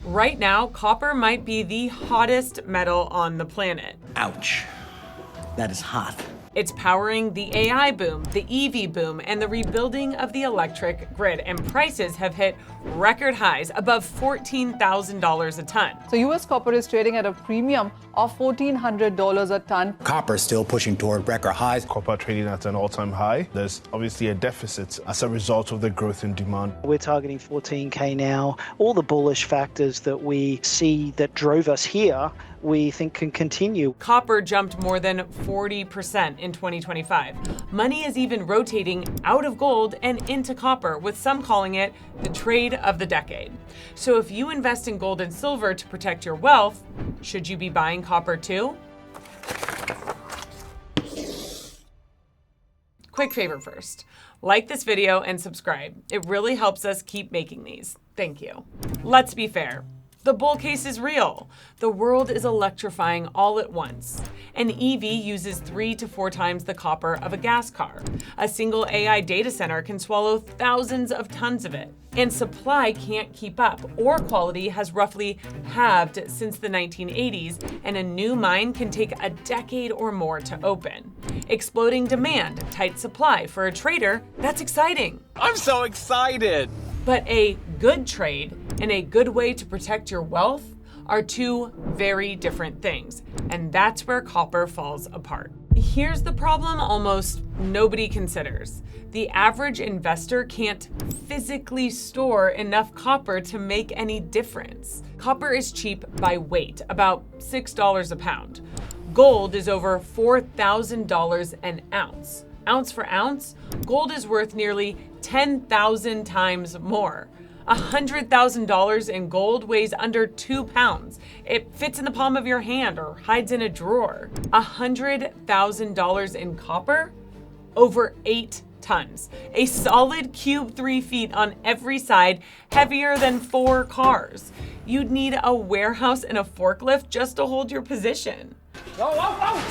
Right now, copper might be the hottest metal on the planet. Ouch. That is hot. It's powering the AI boom, the EV boom, and the rebuilding of the electric grid. And prices have hit record highs above $14,000 a ton. So US copper is trading at a premium of $1,400 a ton. Copper is still pushing toward record highs. Copper trading at an all-time high. There's obviously a deficit as a result of the growth in demand. We're targeting 14K now. All the bullish factors that we see that drove us here, we think can continue. Copper jumped more than 40% in 2025. Money is even rotating out of gold and into copper, with some calling it the trade of the decade. So if you invest in gold and silver to protect your wealth, should you be buying copper too? Quick favor first. Like this video and subscribe. It really helps us keep making these. Thank you. Let's be fair. The bull case is real. The world is electrifying all at once. An EV uses 3 to 4 times the copper of a gas car. A single AI data center can swallow thousands of tons of it. And supply can't keep up. Ore quality has roughly halved since the 1980s, and a new mine can take a decade or more to open. Exploding demand, tight supply. For a trader, that's exciting. I'm so excited! But a good trade and a good way to protect your wealth are two very different things, and that's where copper falls apart. Here's the problem almost nobody considers. The average investor can't physically store enough copper to make any difference. Copper is cheap by weight, about $6 a pound. Gold is over $4,000 an ounce. Ounce for ounce, gold is worth nearly 10,000 times more. $100,000 in gold weighs under 2 pounds. It fits in the palm of your hand or hides in a drawer. $100,000 in copper? Over 8 tons. A solid cube 3 feet on every side, heavier than 4 cars. You'd need a warehouse and a forklift just to hold your position. Whoa, whoa, whoa!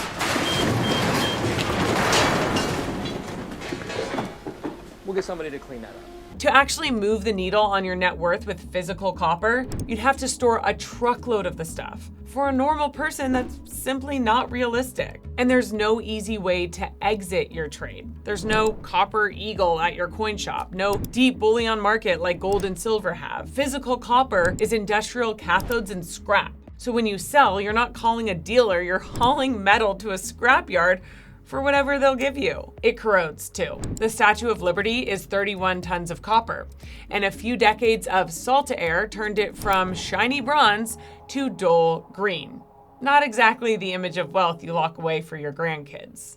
We'll get somebody to clean that up. To actually move the needle on your net worth with physical copper, you'd have to store a truckload of the stuff. For a normal person, that's simply not realistic. And there's no easy way to exit your trade. There's no copper eagle at your coin shop, no deep bullion market like gold and silver have. Physical copper is industrial cathodes and scrap. So when you sell, you're not calling a dealer, you're hauling metal to a scrapyard for whatever they'll give you. It corrodes too. The Statue of Liberty is 31 tons of copper, and a few decades of salt air turned it from shiny bronze to dull green. Not exactly the image of wealth you lock away for your grandkids.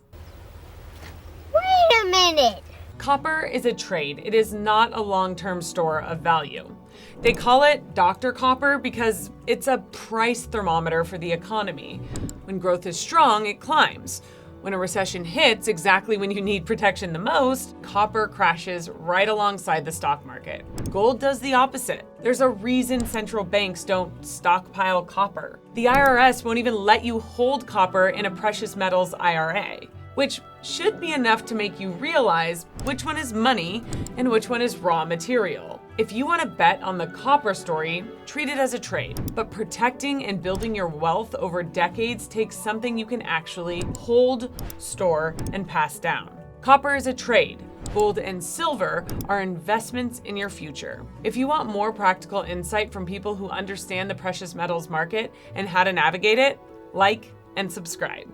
Wait a minute! Copper is a trade. It is not a long-term store of value. They call it Dr. Copper because it's a price thermometer for the economy. When growth is strong, it climbs. When a recession hits exactly when you need protection the most, copper crashes right alongside the stock market. Gold does the opposite. There's a reason central banks don't stockpile copper. The IRS won't even let you hold copper in a precious metals IRA, which should be enough to make you realize which one is money and which one is raw material. If you want to bet on the copper story, treat it as a trade. But protecting and building your wealth over decades takes something you can actually hold, store, and pass down. Copper is a trade. Gold and silver are investments in your future. If you want more practical insight from people who understand the precious metals market and how to navigate it, like and subscribe.